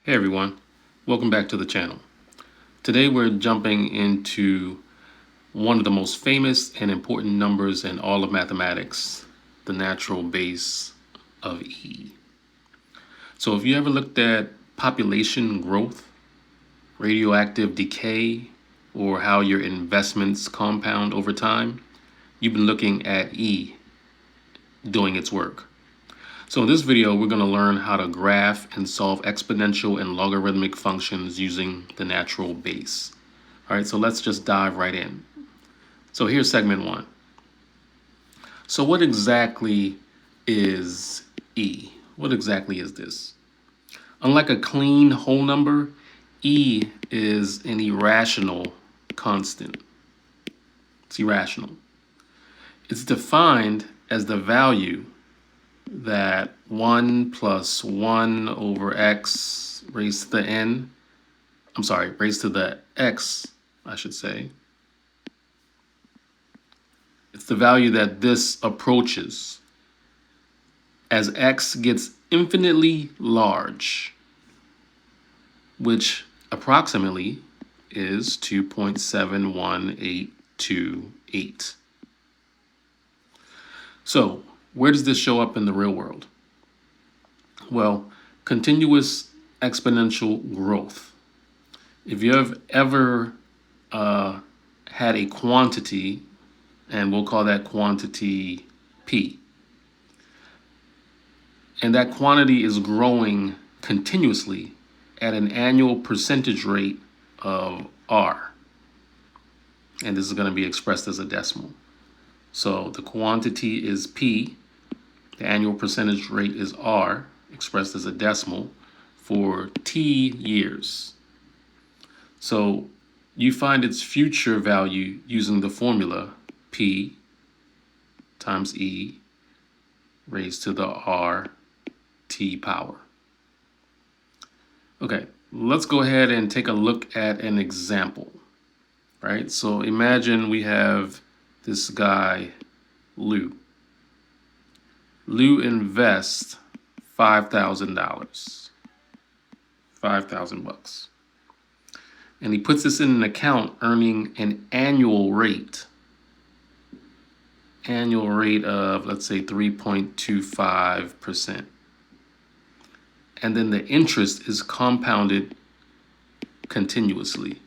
Hey everyone, welcome back to the channel. Today we're jumping into one of the most famous and important numbers in all of mathematics, the natural base of E. So if you ever looked at population growth, radioactive decay, or how your investments compound over time, you've been looking at E doing its work. So in this video, we're going to learn how to graph and solve exponential and logarithmic functions using the natural base. All right, so let's just dive right in. So here's segment one. So what exactly is E? What exactly is this? Unlike a clean whole number, E is an irrational constant. It's irrational. It's defined as the value that 1 plus 1 over x raised to the n, raised to the x, I should say. It's the value that this approaches as x gets infinitely large, which approximately is 2.71828. So, where does this show up in the real world? Well, continuous exponential growth. If you have ever had a quantity, and we'll call that quantity P, and that quantity is growing continuously at an annual percentage rate of R, and this is going to be expressed as a decimal. So the quantity is P, the annual percentage rate is R, expressed as a decimal, for T years. So you find its future value using the formula P times E raised to the R T power. Okay, let's go ahead and take a look at an example, right? So imagine we have this guy, Lou. Lou invests $5,000, 5,000 bucks. And he puts this in an account earning an annual rate of, let's say, 3.25%. And then the interest is compounded continuously.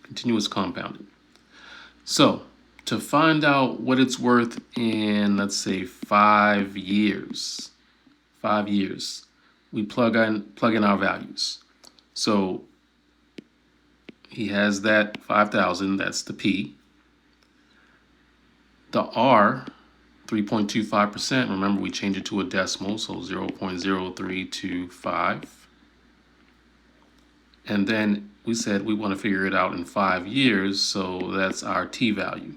Continuous compounded. So, to find out what it's worth in, let's say, 5 years, we plug in our values. So he has that 5,000, that's the P. The R, 3.25%, remember we change it to a decimal, so 0.0325. And then we said we want to figure it out in 5 years, so that's our T value.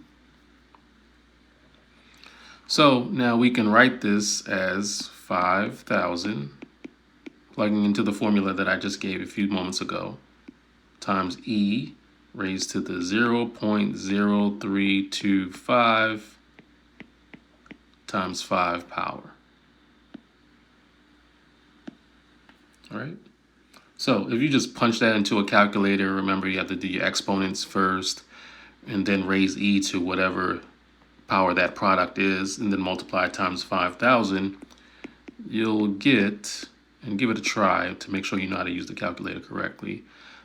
So now we can write this as 5,000, plugging into the formula that I just gave a few moments ago, times E raised to the 0.0325 times 5 power. All right. So if you just punch that into a calculator, remember you have to do your exponents first and then raise E to whatever power that product is and then multiply times 5,000, you'll get, and give it a try to make sure you know how to use the calculator correctly,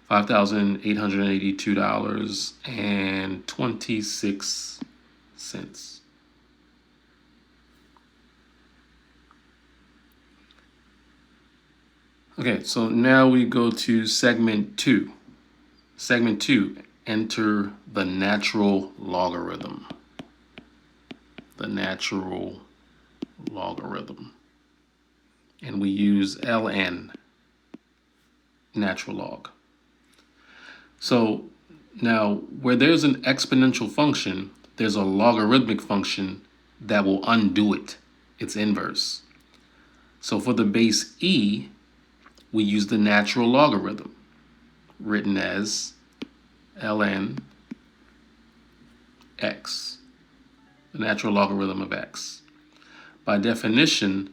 $5,882.26. Okay, so now we go to segment two. Segment two, enter the natural logarithm. The natural logarithm. And we use ln, natural log. So now where there's an exponential function, there's a logarithmic function that will undo it, its inverse. So for the base E, we use the natural logarithm, written as ln x, the natural logarithm of x. By definition,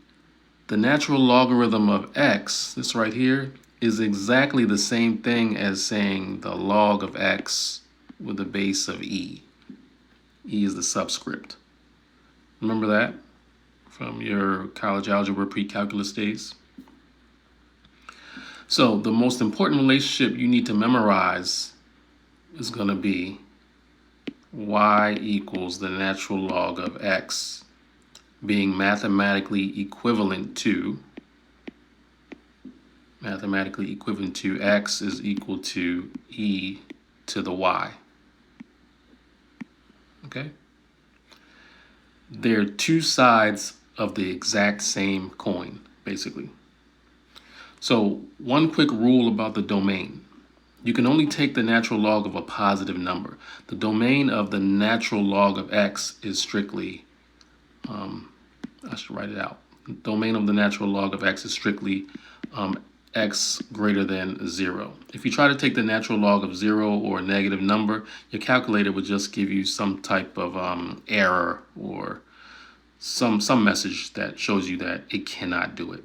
The natural logarithm of x, this right here, is exactly the same thing as saying the log of x with a base of e. E is the subscript. Remember that from your college algebra pre-calculus days? So the most important relationship you need to memorize is going to be y equals the natural log of x being mathematically equivalent to x is equal to e to the y. Okay? They're two sides of the exact same coin, basically. So one quick rule about the domain. You can only take the natural log of a positive number. The domain of the natural log of x is strictly, I should write it out. The domain of the natural log of x is strictly x greater than 0. If you try to take the natural log of 0 or a negative number, your calculator would just give you some type of error or some message that shows you that it cannot do it.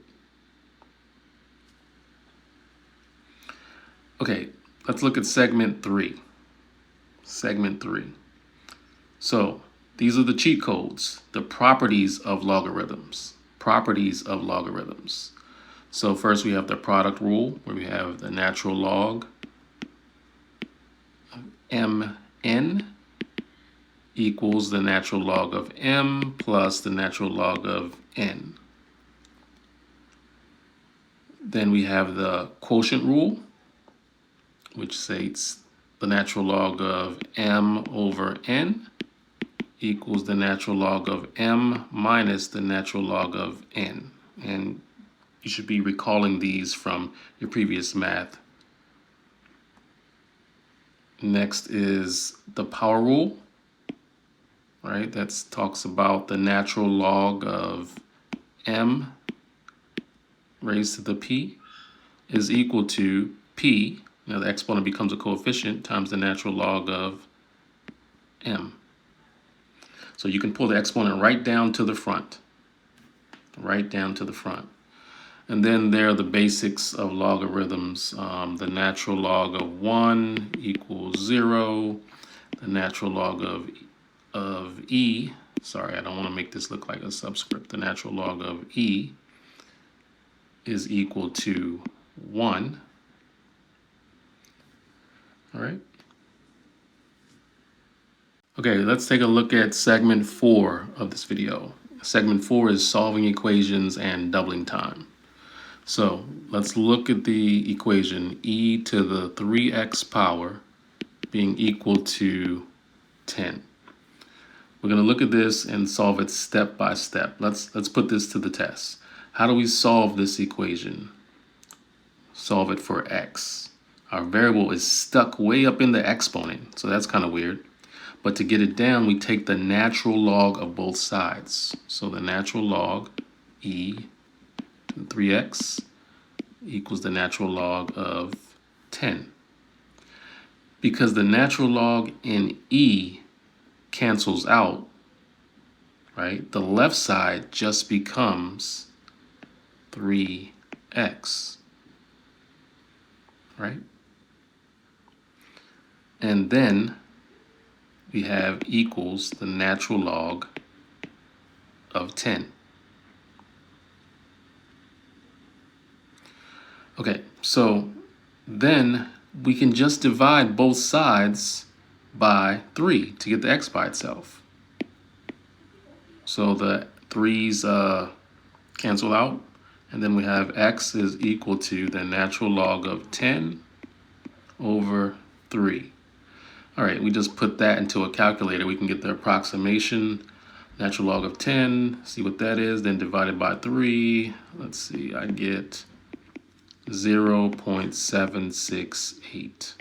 Okay, let's look at segment 3. Segment 3. So these are the cheat codes, the properties of logarithms. Properties of logarithms. So first we have the product rule, where we have the natural log of mn equals the natural log of m plus the natural log of n. Then we have the quotient rule, which states the natural log of m over n equals the natural log of m minus the natural log of n. And you should be recalling these from your previous math. Next is the power rule, right? That talks about the natural log of m raised to the p is equal to p. Now the exponent becomes a coefficient times the natural log of m. So you can pull the exponent right down to the front. Right down to the front. And then there are the basics of logarithms. The natural log of 1 equals 0. The natural log of e, sorry, I don't want to make this look like a subscript. The natural log of e is equal to 1. All right. Okay, let's take a look at segment 4 of this video. Segment 4 is solving equations and doubling time. So let's look at the equation e to the 3x power being equal to 10. We're going to look at this and solve it step by step. Let's put this to the test. How do we solve this equation? Solve it for x. Our variable is stuck way up in the exponent, so that's kind of weird. But to get it down, we take the natural log of both sides. So the natural log e to the 3x equals the natural log of 10. Because the natural log in e cancels out, right? The left side just becomes 3x, right? And then we have equals the natural log of 10. Okay, so then we can just divide both sides by 3 to get the x by itself. So the 3's cancel out, and then we have x is equal to the natural log of 10 over 3. All right, we just put that into a calculator. We can get the approximation, natural log of 10, see what that is, then divided by 3. Let's see, I get 0.768.